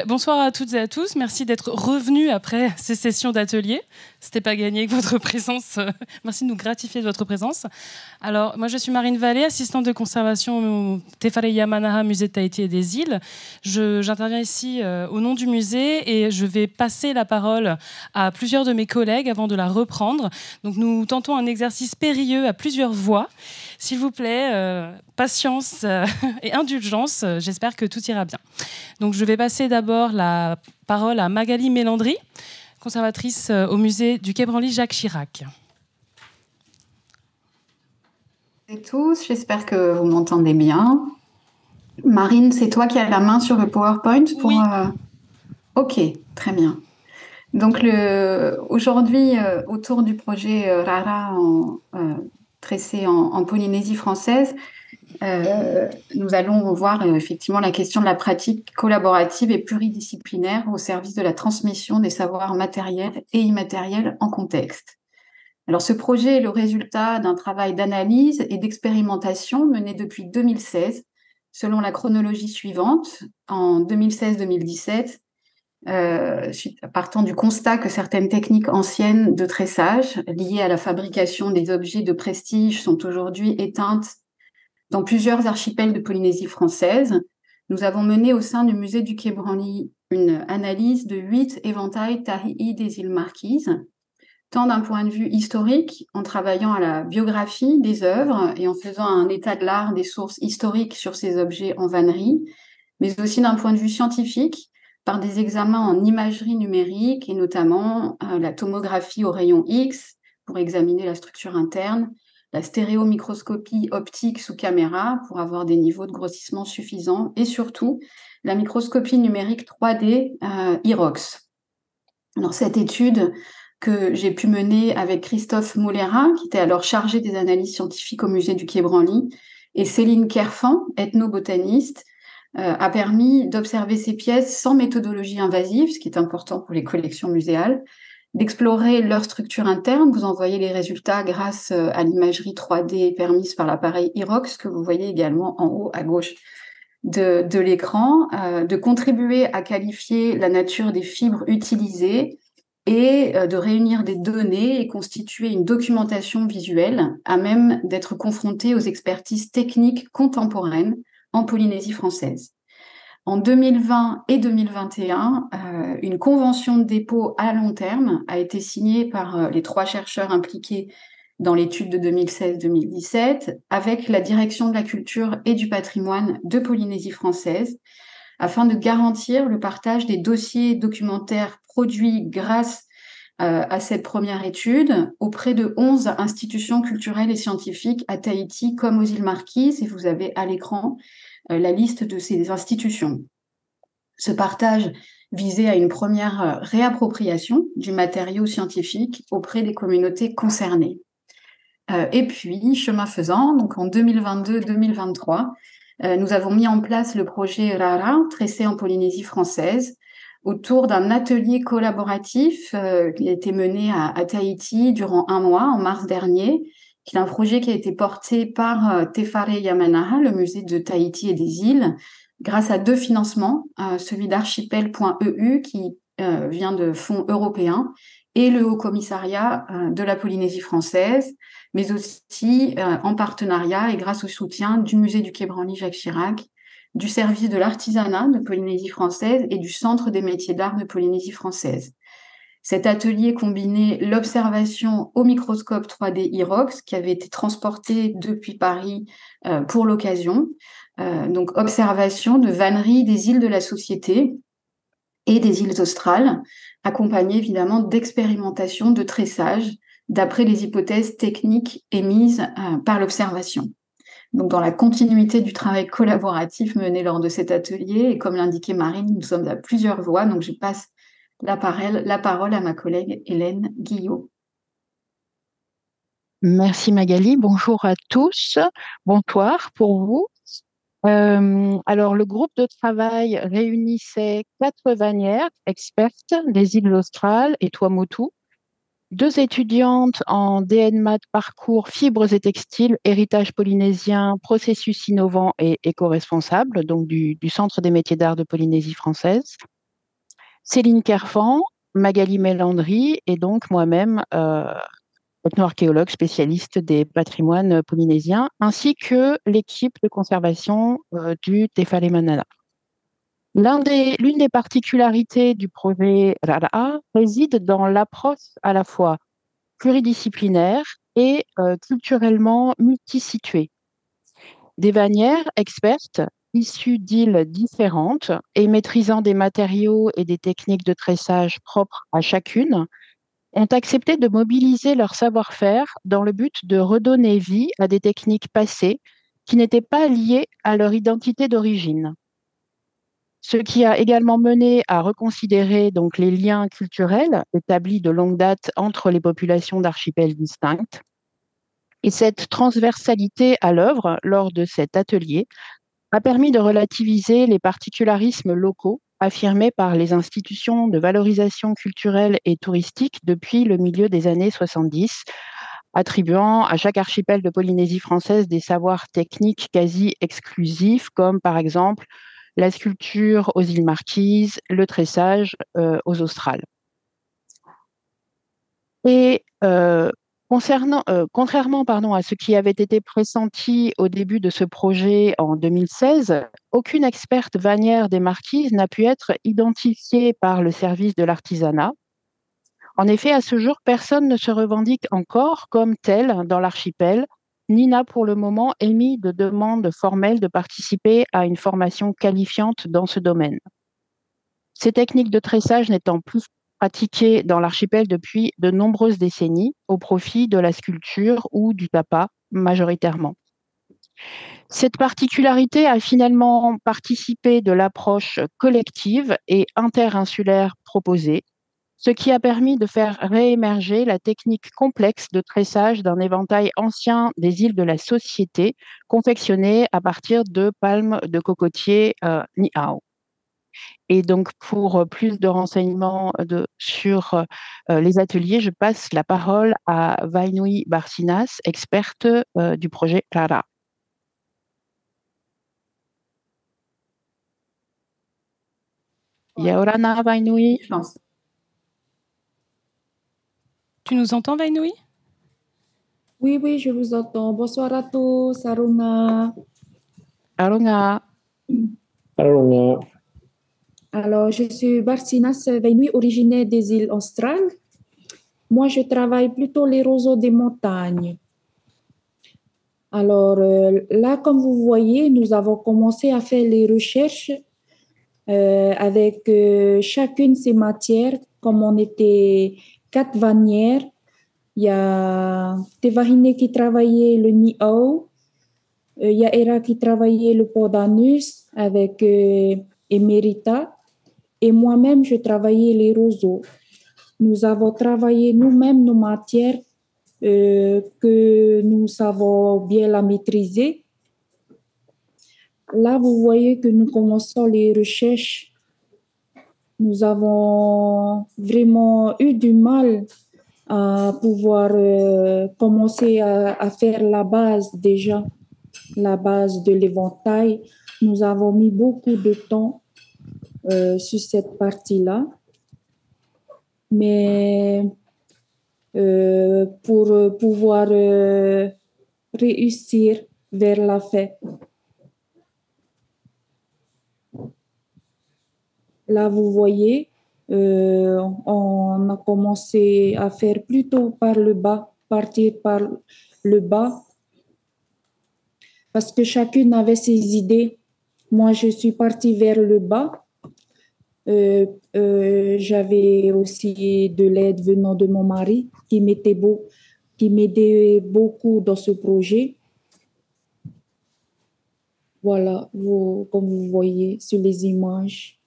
Bonsoir à toutes et à tous. Merci d'être revenus après ces sessions d'atelier. C'était pas gagné avec votre présence. Merci de nous gratifier de votre présence. Alors, moi, je suis Marine Vallée, assistante de conservation au Tefare Yamanaha, musée de Tahiti et des îles. J'interviens ici au nom du musée et je vais passer la parole à plusieurs de mes collègues avant de la reprendre. Donc, nous tentons un exercice périlleux à plusieurs voix. S'il vous plaît, patience et indulgence. J'espère que tout ira bien. Donc, je vais passer d'abord la parole à Magali Mélandry, conservatrice au musée du Quai Branly Jacques Chirac. Bonjour à tous, j'espère que vous m'entendez bien. Marine, c'est toi qui as la main sur le PowerPoint pour... Oui. Ok, très bien. Donc aujourd'hui, autour du projet RARA tressé en Polynésie française, nous allons voir effectivement la question de la pratique collaborative et pluridisciplinaire au service de la transmission des savoirs matériels et immatériels en contexte. Alors, ce projet est le résultat d'un travail d'analyse et d'expérimentation mené depuis 2016, selon la chronologie suivante. En 2016-2017, partant du constat que certaines techniques anciennes de tressage liées à la fabrication des objets de prestige sont aujourd'hui éteintes dans plusieurs archipels de Polynésie française, nous avons mené au sein du musée du Quai Branly une analyse de 8 éventails Tahi'i des îles Marquises, tant d'un point de vue historique, en travaillant à la biographie des œuvres et en faisant un état de l'art des sources historiques sur ces objets en vannerie, mais aussi d'un point de vue scientifique, par des examens en imagerie numérique et notamment la tomographie au rayon X pour examiner la structure interne, la stéréomicroscopie optique sous caméra pour avoir des niveaux de grossissement suffisants et surtout la microscopie numérique 3D IROX. Alors cette étude que j'ai pu mener avec Christophe Moulera, qui était alors chargé des analyses scientifiques au musée du Quai Branly, et Céline Kerfan, ethnobotaniste, a permis d'observer ces pièces sans méthodologie invasive, ce qui est important pour les collections muséales, d'explorer leur structure interne. Vous en voyez les résultats grâce à l'imagerie 3D permise par l'appareil IROX, que vous voyez également en haut à gauche de l'écran, de contribuer à qualifier la nature des fibres utilisées et de réunir des données et constituer une documentation visuelle à même d'être confrontée aux expertises techniques contemporaines en Polynésie française. En 2020 et 2021, une convention de dépôt à long terme a été signée par les 3 chercheurs impliqués dans l'étude de 2016-2017 avec la Direction de la culture et du patrimoine de Polynésie française afin de garantir le partage des dossiers documentaires produits grâce à cette première étude auprès de 11 institutions culturelles et scientifiques à Tahiti comme aux îles Marquises, et vous avez à l'écran la liste de ces institutions. Ce partage visait à une première réappropriation du matériau scientifique auprès des communautés concernées. Et puis, chemin faisant, donc en 2022-2023, nous avons mis en place le projet RARA, tressé en Polynésie française, autour d'un atelier collaboratif qui a été mené à Tahiti durant 1 mois, en mars dernier, qui est un projet qui a été porté par Tefare Yamanaha, le musée de Tahiti et des îles, grâce à 2 financements, celui d'archipel.eu qui vient de fonds européens et le Haut Commissariat de la Polynésie française, mais aussi en partenariat et grâce au soutien du musée du Quai Branly Jacques Chirac, du service de l'artisanat de Polynésie française et du Centre des métiers d'art de Polynésie française. Cet atelier combinait l'observation au microscope 3D IROX qui avait été transporté depuis Paris pour l'occasion, donc observation de vannerie des îles de la Société et des îles australes, accompagnée évidemment d'expérimentations de tressage d'après les hypothèses techniques émises par l'observation. Donc, dans la continuité du travail collaboratif mené lors de cet atelier, et comme l'indiquait Marine, nous sommes à plusieurs voix, donc je passe la parole à ma collègue Hélène Guillot. Merci Magali, bonjour à tous, bonsoir pour vous. Alors, le groupe de travail réunissait 4 vannières expertes des îles australes et Tuamotu, 2 étudiantes en DNMAT parcours fibres et textiles, héritage polynésien, processus innovants et éco-responsables, donc du Centre des métiers d'art de Polynésie française, Céline Kerfan, Magali Mélandry et donc moi-même, ethno-archéologue spécialiste des patrimoines polynésiens, ainsi que l'équipe de conservation du Tefale Manana. L'une des particularités du projet Rara réside dans l'approche à la fois pluridisciplinaire et culturellement multisituée. Des vannières expertes, issues d'îles différentes et maîtrisant des matériaux et des techniques de tressage propres à chacune, ont accepté de mobiliser leur savoir-faire dans le but de redonner vie à des techniques passées qui n'étaient pas liées à leur identité d'origine. Ce qui a également mené à reconsidérer donc les liens culturels établis de longue date entre les populations d'archipels distinctes. Et cette transversalité à l'œuvre lors de cet atelier a permis de relativiser les particularismes locaux affirmés par les institutions de valorisation culturelle et touristique depuis le milieu des années 70, attribuant à chaque archipel de Polynésie française des savoirs techniques quasi exclusifs, comme par exemple la sculpture aux îles Marquises, le tressage aux Australes. Et contrairement à ce qui avait été pressenti au début de ce projet en 2016, aucune experte vannière des Marquises n'a pu être identifiée par le service de l'artisanat. En effet, à ce jour, personne ne se revendique encore comme tel dans l'archipel, ni n'a pour le moment émis de demande formelle de participer à une formation qualifiante dans ce domaine. Ces techniques de tressage n'étant plus pratiquées dans l'archipel depuis de nombreuses décennies au profit de la sculpture ou du tapa majoritairement. Cette particularité a finalement participé de l'approche collective et interinsulaire proposée, ce qui a permis de faire réémerger la technique complexe de tressage d'un éventail ancien des îles de la Société, confectionné à partir de palmes de cocotier Niao. Et donc, pour plus de renseignements sur les ateliers, je passe la parole à Vainui Barcinas, experte du projet Clara. Yaorana Vainui. Je pense. Tu nous entends, Vainui? Oui, oui, je vous entends. Bonsoir à tous, Aruna. Arunga. Arunga. Alors, je suis Barcinas Vainui, originaire des îles australes. Moi, je travaille plutôt les roseaux des montagnes. Alors, là, comme vous voyez, nous avons commencé à faire les recherches avec chacune ces matières. Comme on était 4 vannières, il y a Tevahine qui travaillait le Niau, il y a Era qui travaillait le Podanus avec Emerita, et moi-même, je travaillais les roseaux. Nous avons travaillé nous-mêmes nos matières que nous savons bien la maîtriser. Là, vous voyez que nous commençons les recherches. Nous avons vraiment eu du mal à pouvoir commencer à faire la base déjà, la base de l'éventail. Nous avons mis beaucoup de temps sur cette partie-là. Mais pour pouvoir réussir vers la fin. Là, vous voyez, on a commencé à faire plutôt par le bas, partir par le bas, parce que chacune avait ses idées. Moi, je suis partie vers le bas. J'avais aussi de l'aide venant de mon mari qui m'aidait beaucoup dans ce projet. Voilà, comme vous voyez sur les images.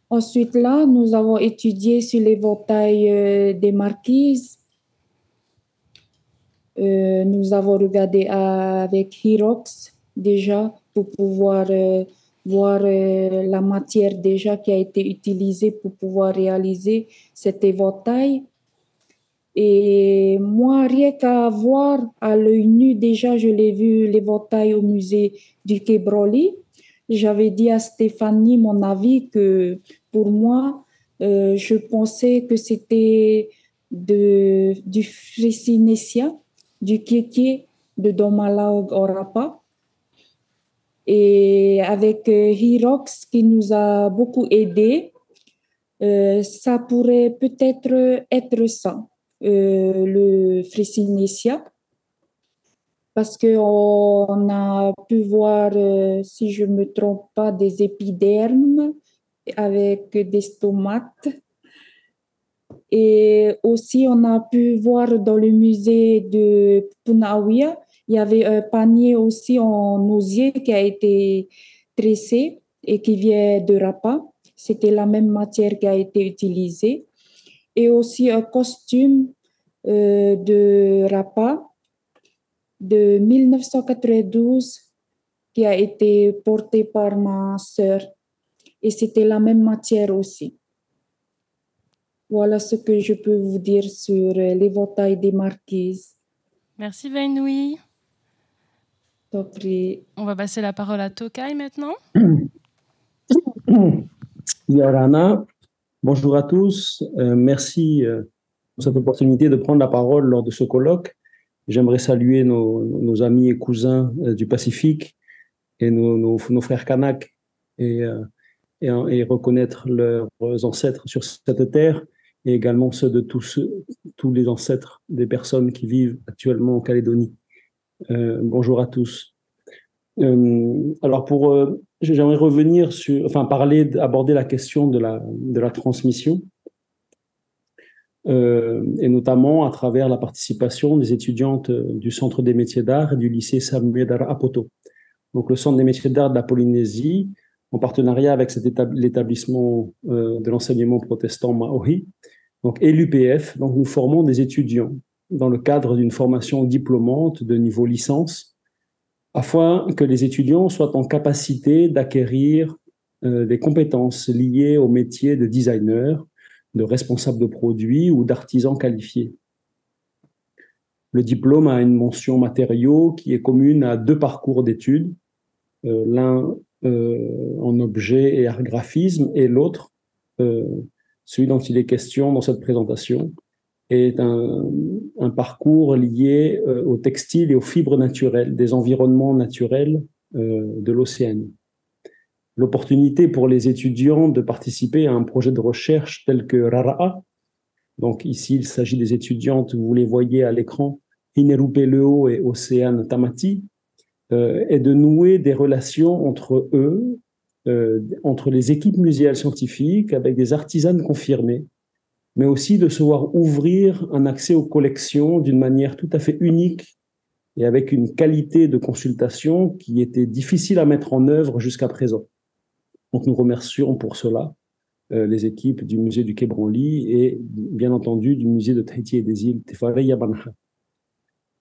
Ensuite, là, nous avons étudié sur l'éventail des marquises. Nous avons regardé avec Hirox déjà pour pouvoir voir la matière déjà qui a été utilisée pour pouvoir réaliser cet éventail. Et moi, rien qu'à voir à l'œil nu, déjà, je l'ai vu l'éventail au musée du Quai Branly. j'avais dit à Stéphanie mon avis que pour moi, je pensais que c'était du Frisinesia, du Kéké, de Domalaog Orapa. Et avec Hirox qui nous a beaucoup aidés, ça pourrait peut-être être ça, le Frisinesia. Parce qu'on a pu voir, si je ne me trompe pas, des épidermes avec des stomates. Et aussi, on a pu voir dans le musée de Punaouia, il y avait un panier aussi en osier qui a été tressé et qui vient de Rapa. C'était la même matière qui a été utilisée. Et aussi un costume de Rapa de 1992 qui a été porté par ma sœur. Et c'était la même matière aussi. Voilà ce que je peux vous dire sur l'éventail des marquises. Merci Vainoui. Après, On va passer la parole à Tokai maintenant. Yarana, bonjour à tous. Merci pour cette opportunité de prendre la parole lors de ce colloque. J'aimerais saluer nos amis et cousins du Pacifique et nos frères Kanak et reconnaître leurs ancêtres sur cette terre et également ceux de tous les ancêtres des personnes qui vivent actuellement en Calédonie. Bonjour à tous. Alors j'aimerais revenir aborder la question de la transmission, et notamment à travers la participation des étudiantes du Centre des métiers d'art et du lycée Samuel Apoto. Donc le Centre des métiers d'art de la Polynésie, en partenariat avec l'établissement de l'enseignement protestant Maori, et l'UPF, donc nous formons des étudiants dans le cadre d'une formation diplômante de niveau licence, afin que les étudiants soient en capacité d'acquérir des compétences liées au métier de designer, de responsable de produits ou d'artisan qualifié. Le diplôme a une mention matériaux qui est commune à 2 parcours d'études, l'un en objet et art graphisme et l'autre, celui dont il est question dans cette présentation, est un parcours lié au textile et aux fibres naturelles, des environnements naturels de l'Océanie. L'opportunité pour les étudiants de participer à un projet de recherche tel que Rara'a, donc ici il s'agit des étudiantes, vous les voyez à l'écran, Hinerupe Leo et Océane Tamati, est de nouer des relations entre eux, entre les équipes muséales scientifiques avec des artisanes confirmées, mais aussi de se voir ouvrir un accès aux collections d'une manière tout à fait unique et avec une qualité de consultation qui était difficile à mettre en œuvre jusqu'à présent. Donc nous remercions pour cela les équipes du musée du Quai Branly et bien entendu du musée de Tahiti et des îles Te Whare Yabanha.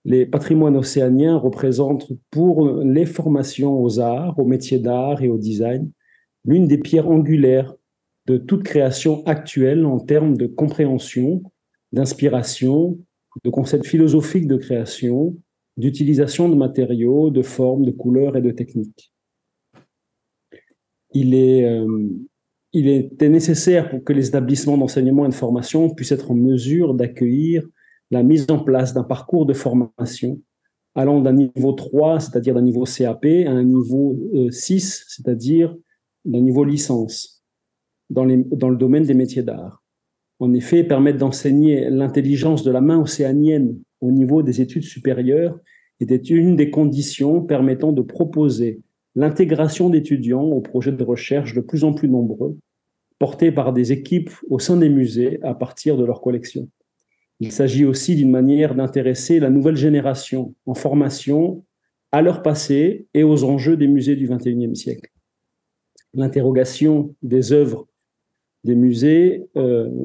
Les patrimoines océaniens représentent pour les formations aux arts, aux métiers d'art et au design l'une des pierres angulaires de toute création actuelle en termes de compréhension, d'inspiration, de concepts philosophiques de création, d'utilisation de matériaux, de formes, de couleurs et de techniques. Il était nécessaire pour que les établissements d'enseignement et de formation puissent être en mesure d'accueillir la mise en place d'un parcours de formation allant d'un niveau 3, c'est-à-dire d'un niveau CAP, à un niveau 6, c'est-à-dire d'un niveau licence, dans le domaine des métiers d'art. En effet, permettre d'enseigner l'intelligence de la main océanienne au niveau des études supérieures était une des conditions permettant de proposer l'intégration d'étudiants aux projets de recherche de plus en plus nombreux, portés par des équipes au sein des musées à partir de leurs collections. Il s'agit aussi d'une manière d'intéresser la nouvelle génération en formation à leur passé et aux enjeux des musées du XXIe siècle. L'interrogation des œuvres des musées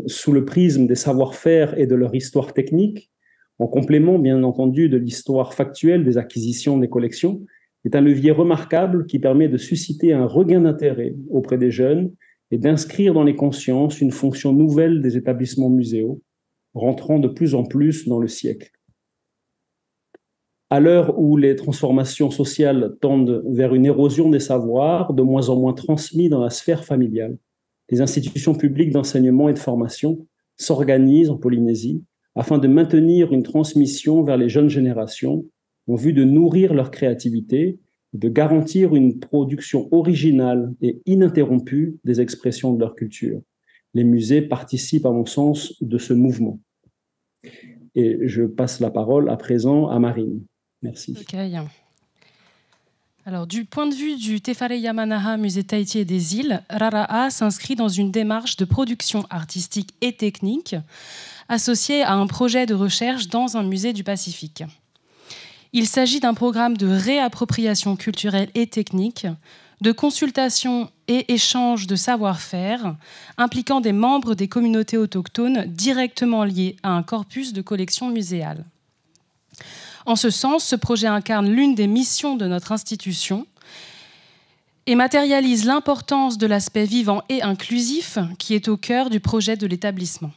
sous le prisme des savoir-faire et de leur histoire technique, en complément bien entendu de l'histoire factuelle des acquisitions des collections, est un levier remarquable qui permet de susciter un regain d'intérêt auprès des jeunes et d'inscrire dans les consciences une fonction nouvelle des établissements muséaux, rentrant de plus en plus dans le siècle. À l'heure où les transformations sociales tendent vers une érosion des savoirs, de moins en moins transmis dans la sphère familiale, les institutions publiques d'enseignement et de formation s'organisent en Polynésie afin de maintenir une transmission vers les jeunes générations en vue de nourrir leur créativité, de garantir une production originale et ininterrompue des expressions de leur culture. Les musées participent, à mon sens, de ce mouvement. Et je passe la parole à présent à Marine. Merci. Okay. Alors, du point de vue du Te Whare Yamanaha Musée Tahiti et des îles, Rara'a s'inscrit dans une démarche de production artistique et technique associée à un projet de recherche dans un musée du Pacifique. Il s'agit d'un programme de réappropriation culturelle et technique, de consultation et échange de savoir-faire impliquant des membres des communautés autochtones directement liés à un corpus de collections muséales. En ce sens, ce projet incarne l'une des missions de notre institution et matérialise l'importance de l'aspect vivant et inclusif qui est au cœur du projet de l'établissement.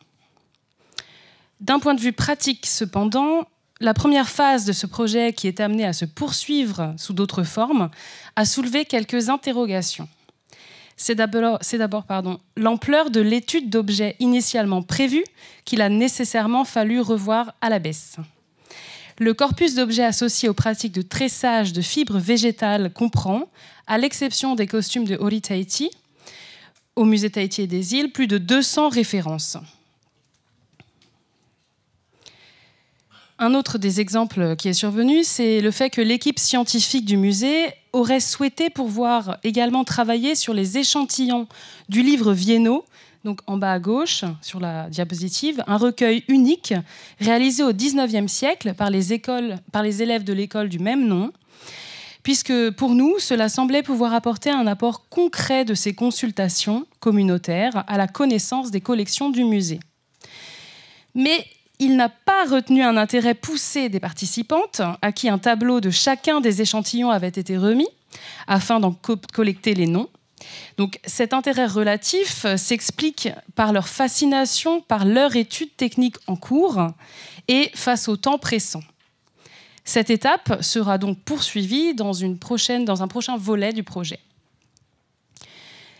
D'un point de vue pratique, cependant, la première phase de ce projet, qui est amené à se poursuivre sous d'autres formes, a soulevé quelques interrogations. C'est d'abord l'ampleur de l'étude d'objets initialement prévue qu'il a nécessairement fallu revoir à la baisse. Le corpus d'objets associés aux pratiques de tressage de fibres végétales comprend, à l'exception des costumes de Ori Tahiti, au musée Tahiti et des îles, plus de 200 références. Un autre des exemples qui est survenu, c'est le fait que l'équipe scientifique du musée aurait souhaité pouvoir également travailler sur les échantillons du livre Viennot, donc en bas à gauche, sur la diapositive, un recueil unique réalisé au XIXe siècle par les élèves de l'école du même nom, puisque pour nous, cela semblait pouvoir apporter un apport concret de ces consultations communautaires à la connaissance des collections du musée. Mais il n'a pas retenu un intérêt poussé des participantes, à qui un tableau de chacun des échantillons avait été remis, afin d'en collecter les noms. Donc, cet intérêt relatif s'explique par leur fascination, par leur étude technique en cours et face au temps pressant. Cette étape sera donc poursuivie dans un prochain volet du projet.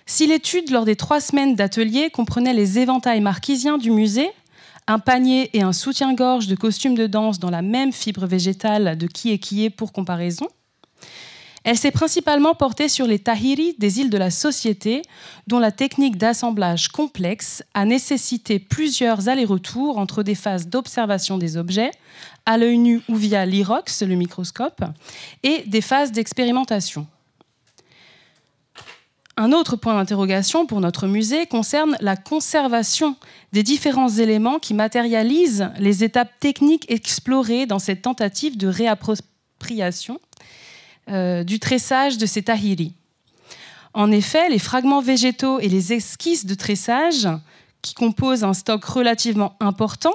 Si l'étude lors des 3 semaines d'atelier comprenait les éventails marquisiens du musée, un panier et un soutien-gorge de costumes de danse dans la même fibre végétale de Kié pour comparaison, elle s'est principalement portée sur les tahiri des îles de la Société, dont la technique d'assemblage complexe a nécessité plusieurs allers-retours entre des phases d'observation des objets, à l'œil nu ou via l'IROX, le microscope, et des phases d'expérimentation. Un autre point d'interrogation pour notre musée concerne la conservation des différents éléments qui matérialisent les étapes techniques explorées dans cette tentative de réappropriation du tressage de ces tahiri. En effet, les fragments végétaux et les esquisses de tressage, qui composent un stock relativement important,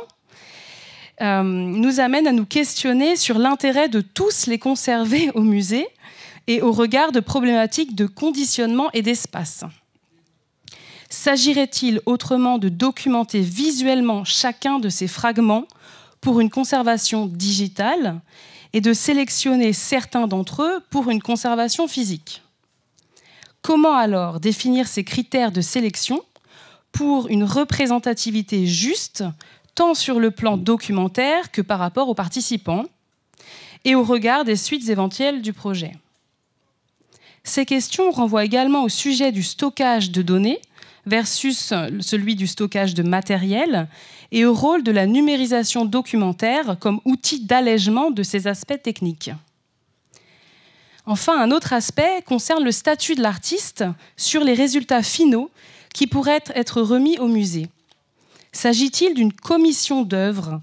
nous amènent à nous questionner sur l'intérêt de tous les conserver au musée et au regard de problématiques de conditionnement et d'espace. S'agirait-il autrement de documenter visuellement chacun de ces fragments pour une conservation digitale et de sélectionner certains d'entre eux pour une conservation physique? Comment alors définir ces critères de sélection pour une représentativité juste, tant sur le plan documentaire que par rapport aux participants et au regard des suites éventuelles du projet? Ces questions renvoient également au sujet du stockage de données versus celui du stockage de matériel et au rôle de la numérisation documentaire comme outil d'allègement de ces aspects techniques. Enfin, un autre aspect concerne le statut de l'artiste sur les résultats finaux qui pourraient être remis au musée. S'agit-il d'une commission d'œuvres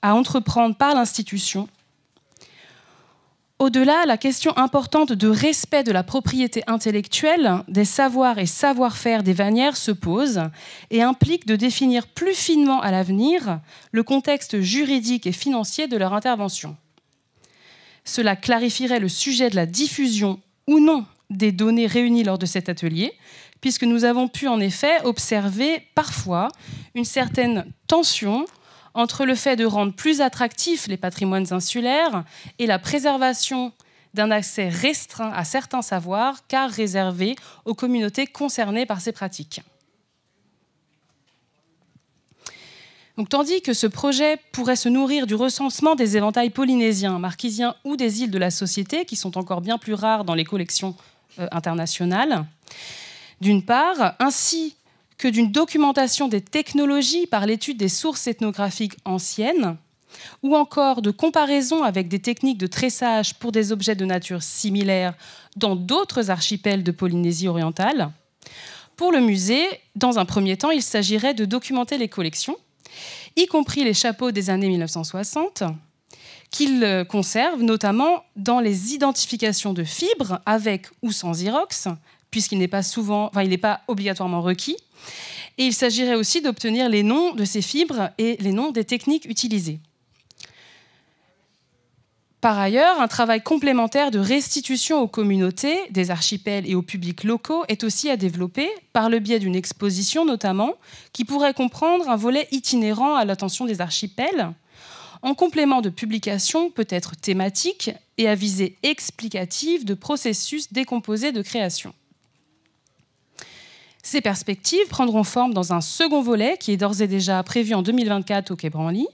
à entreprendre par l'institution? Au-delà, la question importante de respect de la propriété intellectuelle, des savoirs et savoir-faire des vannières se pose et implique de définir plus finement à l'avenir le contexte juridique et financier de leur intervention. Cela clarifierait le sujet de la diffusion ou non des données réunies lors de cet atelier, puisque nous avons pu en effet observer parfois une certaine tension entre le fait de rendre plus attractifs les patrimoines insulaires et la préservation d'un accès restreint à certains savoirs, car réservés aux communautés concernées par ces pratiques. Donc, tandis que ce projet pourrait se nourrir du recensement des éventails polynésiens, marquisiens ou des îles de la Société, qui sont encore bien plus rares dans les collections internationales, d'une part, ainsi que d'une documentation des technologies par l'étude des sources ethnographiques anciennes, ou encore de comparaison avec des techniques de tressage pour des objets de nature similaire dans d'autres archipels de Polynésie orientale. Pour le musée, dans un premier temps, il s'agirait de documenter les collections, y compris les chapeaux des années 1960, qu'il conserve notamment dans les identifications de fibres avec ou sans irox, puisqu'il n'est pas obligatoirement requis. Et il s'agirait aussi d'obtenir les noms de ces fibres et les noms des techniques utilisées. Par ailleurs, un travail complémentaire de restitution aux communautés, des archipels et aux publics locaux est aussi à développer par le biais d'une exposition notamment, qui pourrait comprendre un volet itinérant à l'attention des archipels, en complément de publications peut-être thématiques et à visée explicative de processus décomposés de création. Ces perspectives prendront forme dans un second volet qui est d'ores et déjà prévu en 2024 au Quai Branly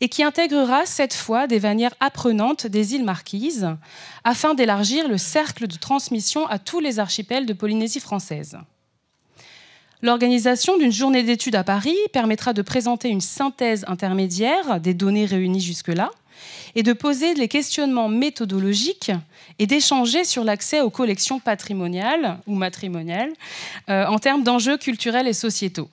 et qui intégrera cette fois des vanières apprenantes des îles Marquises afin d'élargir le cercle de transmission à tous les archipels de Polynésie française. L'organisation d'une journée d'études à Paris permettra de présenter une synthèse intermédiaire des données réunies jusque-là et de poser les questionnements méthodologiques et d'échanger sur l'accès aux collections patrimoniales ou matrimoniales en termes d'enjeux culturels et sociétaux.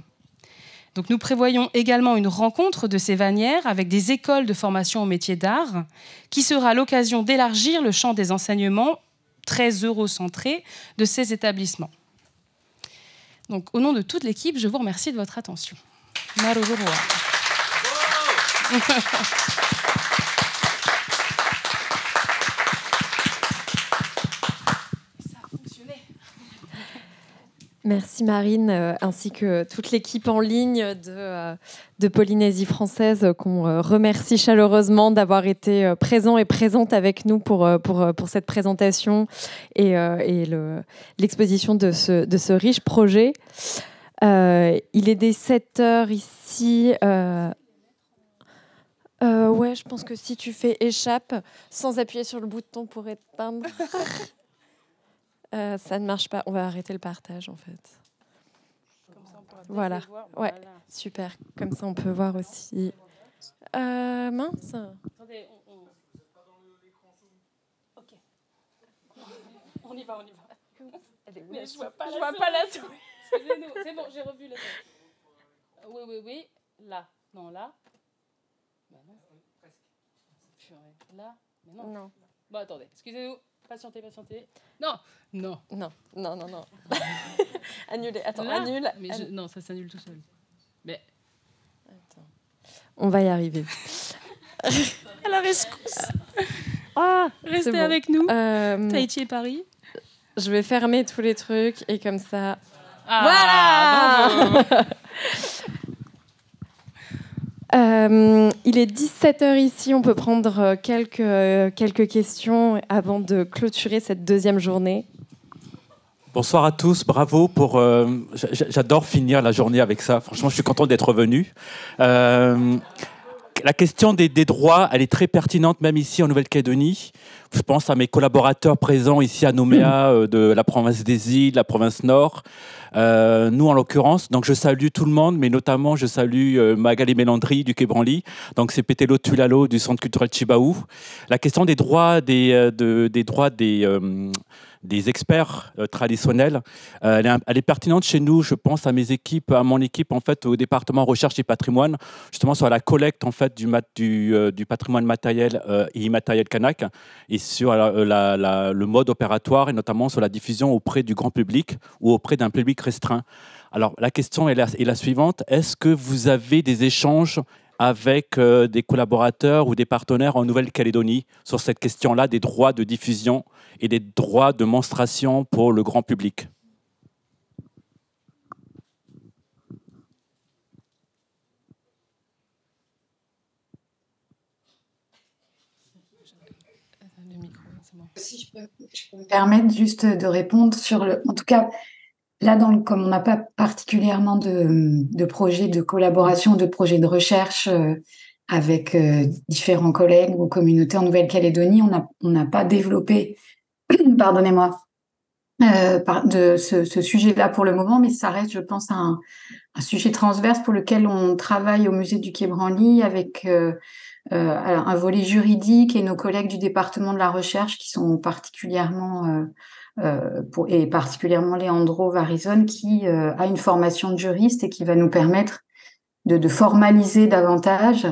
Donc, nous prévoyons également une rencontre de ces vanières avec des écoles de formation au métier d'art qui sera l'occasion d'élargir le champ des enseignements très eurocentrés de ces établissements. Donc, au nom de toute l'équipe, je vous remercie de votre attention. Marurua. Merci Marine, ainsi que toute l'équipe en ligne de Polynésie française, qu'on remercie chaleureusement d'avoir été présent et présente avec nous pour cette présentation et l'exposition de ce riche projet. Il est des 7 heures ici. Ouais, je pense que si tu fais échappe sans appuyer sur le bouton pour éteindre... ça ne marche pas. On va arrêter le partage, en fait. Voilà. Ouais, super. Comme ça, on peut voir aussi. Mince. Attendez, Ok. On y va. Mais je vois pas la souris. Excusez-nous. C'est bon, j'ai revu le texte. Oui. Là. Non, là. Bah non. Presque. Là. Mais non. Non. Bon, attendez. Excusez-nous. Patientez. Non. Annulez. Attends, là, annule. Mais non, ça s'annule tout seul. Mais... Attends. On va y arriver. À la rescousse. Restez bon. avec nous. Tahiti et Paris. Je vais fermer tous les trucs et comme ça... Voilà. Il est 17h ici, on peut prendre quelques questions avant de clôturer cette deuxième journée. Bonsoir à tous, bravo pour... j'adore finir la journée avec ça, franchement je suis content d'être revenu. La question des droits, elle est très pertinente même ici en Nouvelle-Calédonie. Je pense à mes collaborateurs présents ici à Nouméa, de la province des îles, la province Nord. Nous, en l'occurrence, donc je salue tout le monde, mais notamment je salue Magali Mélandry du Quai Branly. Donc c'est Petelo Tulalo du Centre culturel Chibaou. La question des droits des experts traditionnels, elle est pertinente chez nous. Je pense à mes équipes, à mon équipe en fait au département recherche et patrimoine, justement sur la collecte en fait du patrimoine matériel et immatériel kanak et sur le mode opératoire et notamment sur la diffusion auprès du grand public ou auprès d'un public restreint. Alors la question est la suivante: est-ce que vous avez des échanges avec des collaborateurs ou des partenaires en Nouvelle-Calédonie sur cette question-là des droits de diffusion et des droits de monstration pour le grand public? Si je peux me permettre juste de répondre sur en tout cas, là, comme on n'a pas particulièrement de projets de collaboration, de projets de recherche avec différents collègues ou communautés en Nouvelle-Calédonie, on n'a pas développé, pardonnez-moi, de ce sujet-là pour le moment, mais ça reste, je pense, un sujet transverse pour lequel on travaille au musée du Quai Branly avec un volet juridique et nos collègues du département de la recherche qui sont particulièrement, et particulièrement Leandro Varizon, qui a une formation de juriste et qui va nous permettre de formaliser davantage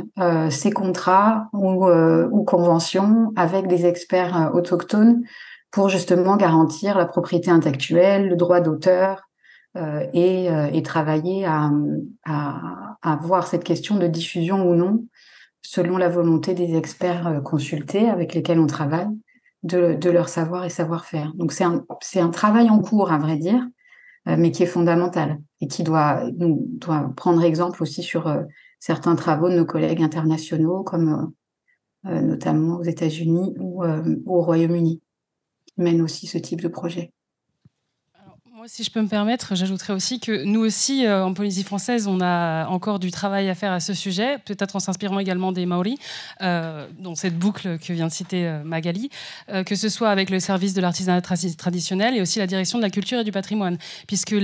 ces contrats ou conventions avec des experts autochtones pour justement garantir la propriété intellectuelle, le droit d'auteur et travailler à voir cette question de diffusion ou non selon la volonté des experts consultés avec lesquels on travaille, de leur savoir et savoir-faire. Donc c'est un travail en cours, à vrai dire, mais qui est fondamental et qui doit prendre exemple aussi sur certains travaux de nos collègues internationaux, comme notamment aux États-Unis ou au Royaume-Uni, qui mènent aussi ce type de projet. Moi, si je peux me permettre, j'ajouterais aussi que nous aussi, en Polynésie française, on a encore du travail à faire à ce sujet, peut-être en s'inspirant également des Maoris, dans cette boucle que vient de citer Magali, que ce soit avec le service de l'artisanat traditionnel et aussi la direction de la culture et du patrimoine, puisque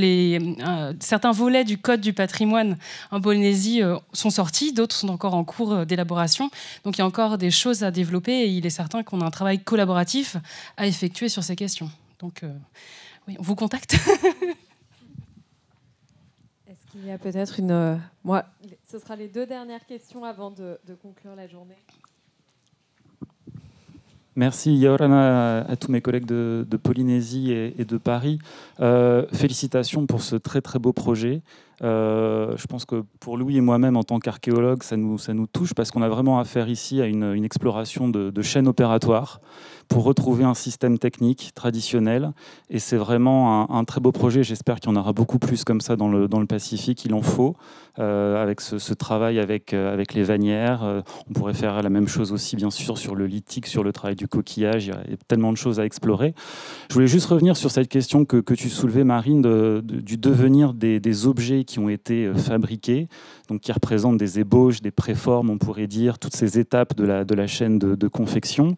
certains volets du Code du patrimoine en Polynésie sont sortis, d'autres sont encore en cours d'élaboration. Donc il y a encore des choses à développer et il est certain qu'on a un travail collaboratif à effectuer sur ces questions. Donc... oui, on vous contacte. Est-ce qu'il y a peut-être ce sera les 2 dernières questions avant de conclure la journée. Merci Yaorana à tous mes collègues de Polynésie et de Paris. Félicitations pour ce très très beau projet. Je pense que pour Louis et moi-même, en tant qu'archéologue, ça nous touche parce qu'on a vraiment affaire ici à une exploration de chaînes opératoires pour retrouver un système technique traditionnel. Et c'est vraiment un très beau projet. J'espère qu'il y en aura beaucoup plus comme ça dans le Pacifique. Il en faut, avec ce travail avec les vannières. On pourrait faire la même chose aussi, bien sûr, sur le lithique, sur le travail du coquillage. Il y a tellement de choses à explorer. Je voulais juste revenir sur cette question que tu soulevais, Marine, du devenir des objets qui ont été fabriqués, donc qui représentent des ébauches, des préformes, on pourrait dire, toutes ces étapes de la chaîne de confection,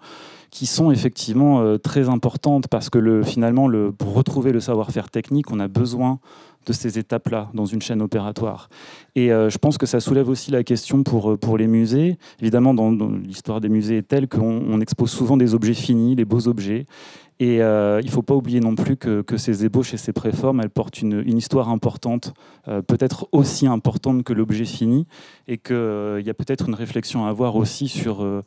qui sont effectivement très importantes parce que finalement, pour retrouver le savoir-faire technique, on a besoin de ces étapes-là dans une chaîne opératoire. Et je pense que ça soulève aussi la question pour les musées. Évidemment, dans l'histoire des musées est telle qu'on expose souvent des objets finis, les beaux objets. Et il ne faut pas oublier non plus que ces ébauches et ces préformes, elles portent une histoire importante, peut-être aussi importante que l'objet fini, et qu'il y a peut-être une réflexion à avoir aussi sur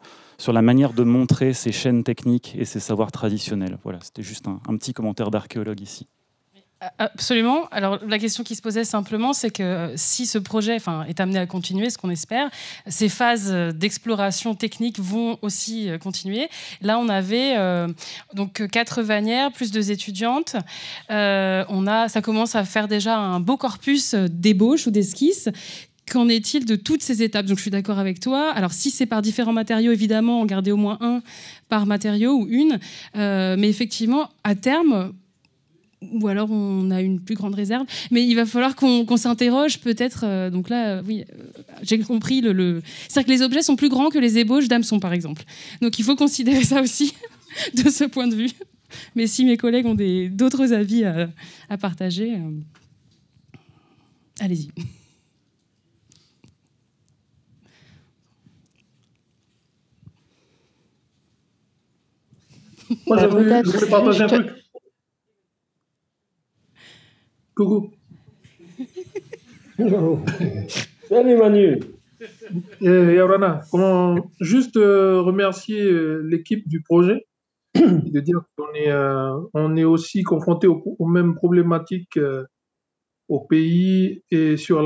la manière de montrer ces chaînes techniques et ces savoirs traditionnels. Voilà, c'était juste un petit commentaire d'archéologue ici. Absolument. Alors la question qui se posait simplement, c'est que si ce projet est amené à continuer, ce qu'on espère, ces phases d'exploration technique vont aussi continuer. Là, on avait donc 4 vannières, plus 2 étudiantes. Ça commence à faire déjà un beau corpus d'ébauches ou d'esquisses. Qu'en est-il de toutes ces étapes? Donc je suis d'accord avec toi. Alors si c'est par différents matériaux, évidemment, on gardait au moins un par matériau ou une. Mais effectivement, à terme... ou alors on a une plus grande réserve. Mais il va falloir qu'on s'interroge peut-être. Donc là, oui, j'ai compris. C'est-à-dire que les objets sont plus grands que les ébauches d'hameçon, par exemple. Donc il faut considérer ça aussi de ce point de vue. Mais si mes collègues ont d'autres avis à partager, allez-y. Moi, je voulais partager un truc. Coucou. Salut Manu. Yaorana, comment juste remercier l'équipe du projet, de dire qu'on est aussi confronté aux mêmes problématiques au pays et sur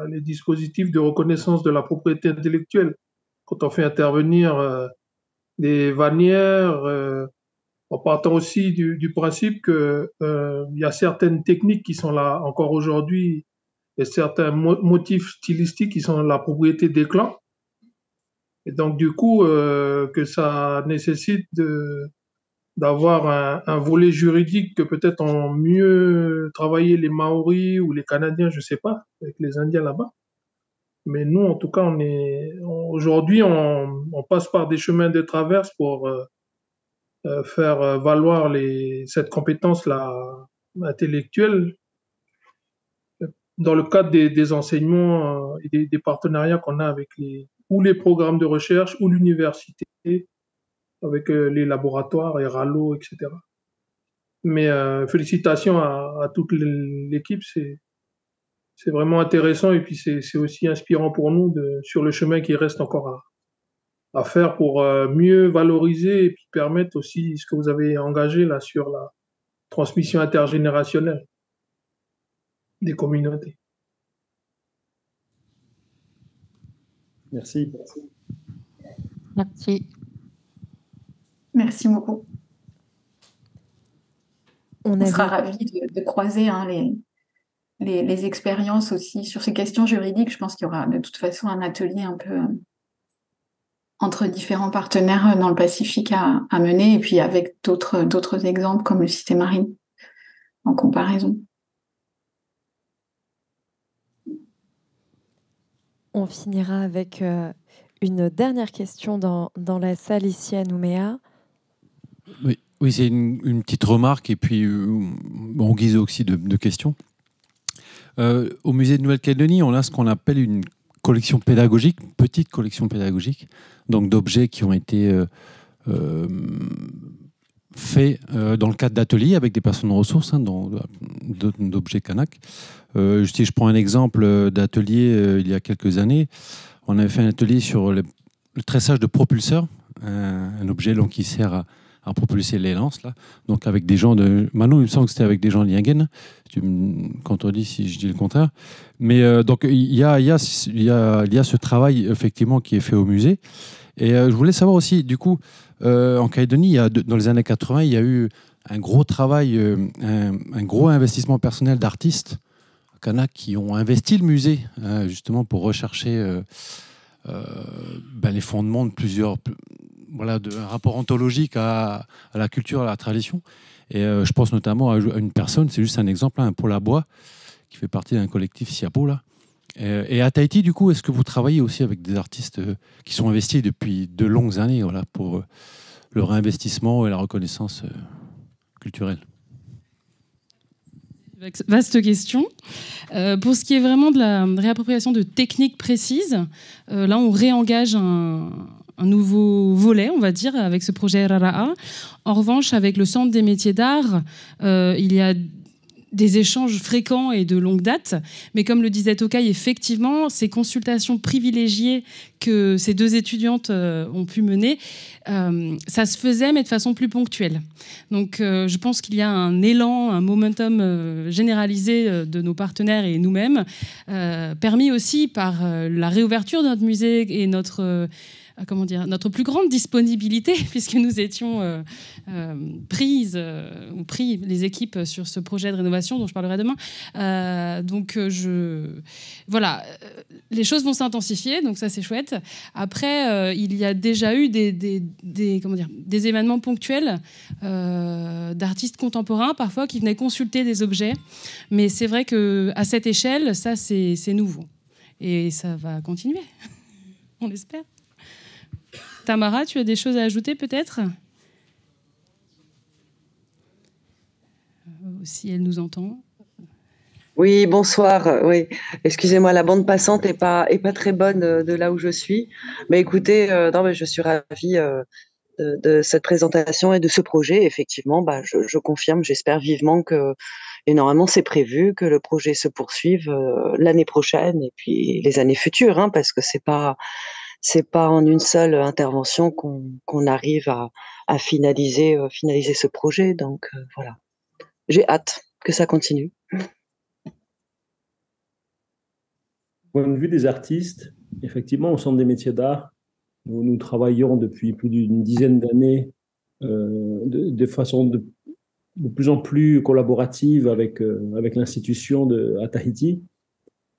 les dispositifs de reconnaissance de la propriété intellectuelle. Quand on fait intervenir des vannières, en partant aussi du principe qu'il y a certaines techniques qui sont là encore aujourd'hui et certains motifs stylistiques qui sont la propriété des clans. Et donc, du coup, que ça nécessite d'avoir un volet juridique que peut-être ont mieux travaillé les Maoris ou les Canadiens, je sais pas, avec les Indiens là-bas. Mais nous, en tout cas, aujourd'hui, on passe par des chemins de traverse pour faire valoir cette compétence-là intellectuelle dans le cadre des enseignements et des partenariats qu'on a avec ou les programmes de recherche ou l'université, avec les laboratoires et RALO, etc. Mais félicitations à toute l'équipe, c'est vraiment intéressant et puis c'est aussi inspirant pour nous sur le chemin qui reste encore à faire pour mieux valoriser et puis permettre aussi ce que vous avez engagé là sur la transmission intergénérationnelle des communautés. Merci. Merci. Merci beaucoup. On sera ravis de croiser les expériences aussi sur ces questions juridiques. Je pense qu'il y aura de toute façon un atelier un peu entre différents partenaires dans le Pacifique à mener, et puis avec d'autres exemples comme le cité marine en comparaison. On finira avec une dernière question dans la salle ici à Nouméa. Oui, c'est une petite remarque et puis en guise aussi de questions. Au musée de Nouvelle-Calédonie, on a ce qu'on appelle une collection pédagogique, petite collection pédagogique, donc d'objets qui ont été faits dans le cadre d'ateliers avec des personnes ressources, d'objets Kanak. Si je prends un exemple d'atelier il y a quelques années, on avait fait un atelier sur le tressage de propulseurs, un objet donc, qui sert à propulser les lances, là. Donc avec des gens de... Maintenant, il me semble que c'était avec des gens de Yingen. Tu me contredis si je dis le contraire. Mais donc, il y a ce travail, effectivement, qui est fait au musée. Et je voulais savoir aussi, du coup, en Calédonie, dans les années 80, il y a eu un gros travail, un gros investissement personnel d'artistes Kanak qui ont investi le musée, justement, pour rechercher les fondements de plusieurs... un rapport ontologique à la culture, à la tradition. Et je pense notamment à une personne, c'est juste un exemple, un Paul Abois, qui fait partie d'un collectif Siapo. Là. Et à Tahiti, du coup, est-ce que vous travaillez aussi avec des artistes qui sont investis depuis de longues années pour le réinvestissement et la reconnaissance culturelle? Vaste question. Pour ce qui est vraiment de la réappropriation de techniques précises, là, on réengage un nouveau volet, on va dire, avec ce projet RARA. En revanche, avec le Centre des métiers d'art, il y a des échanges fréquents et de longue date. Mais comme le disait Tokai, effectivement, ces consultations privilégiées que ces deux étudiantes ont pu mener, ça se faisait, mais de façon plus ponctuelle. Donc, je pense qu'il y a un élan, un momentum généralisé de nos partenaires et nous-mêmes, permis aussi par la réouverture de notre musée et notre plus grande disponibilité, puisque nous étions pris les équipes sur ce projet de rénovation dont je parlerai demain. Voilà, les choses vont s'intensifier, donc ça c'est chouette. Après, il y a déjà eu des événements ponctuels d'artistes contemporains, parfois, qui venaient consulter des objets. Mais c'est vrai qu'à cette échelle, ça c'est nouveau. Et ça va continuer, on l'espère. Tamara, tu as des choses à ajouter peut-être ? Si elle nous entend. Oui, bonsoir. Oui, excusez-moi, la bande passante est pas très bonne de là où je suis. Mais écoutez, je suis ravie de cette présentation et de ce projet. Effectivement, je confirme, j'espère vivement que, et normalement c'est prévu, que le projet se poursuive l'année prochaine et puis les années futures, parce que c'est pas en une seule intervention qu'on arrive à finaliser ce projet. Donc voilà, j'ai hâte que ça continue. Au point de vue des artistes, effectivement, au Centre des métiers d'art, nous travaillons depuis plus d'une dizaine d'années de façon de plus en plus collaborative avec l'institution à Tahiti.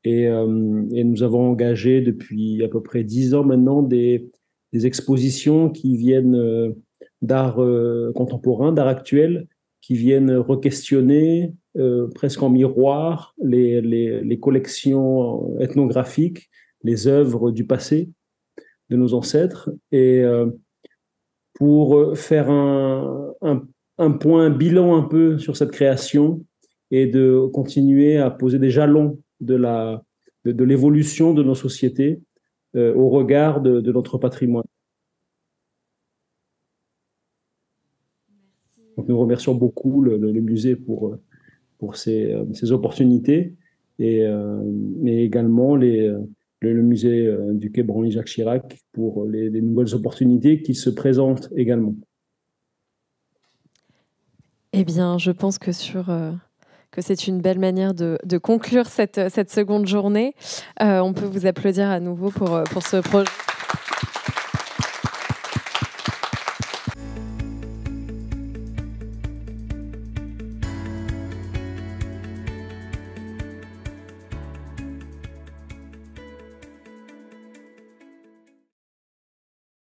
Et nous avons engagé depuis à peu près 10 ans maintenant des des expositions qui viennent d'art contemporain, d'art actuel, qui viennent re-questionner presque en miroir les collections ethnographiques, les œuvres du passé de nos ancêtres, et pour faire un point, un bilan un peu sur cette création et de continuer à poser des jalons de l'évolution de nos sociétés au regard de notre patrimoine. Donc, nous remercions beaucoup le musée pour ces opportunités mais également le musée du Quai Branly-Jacques Chirac pour les nouvelles opportunités qui se présentent également. Eh bien, je pense que c'est une belle manière de conclure cette seconde journée. On peut vous applaudir à nouveau pour ce projet.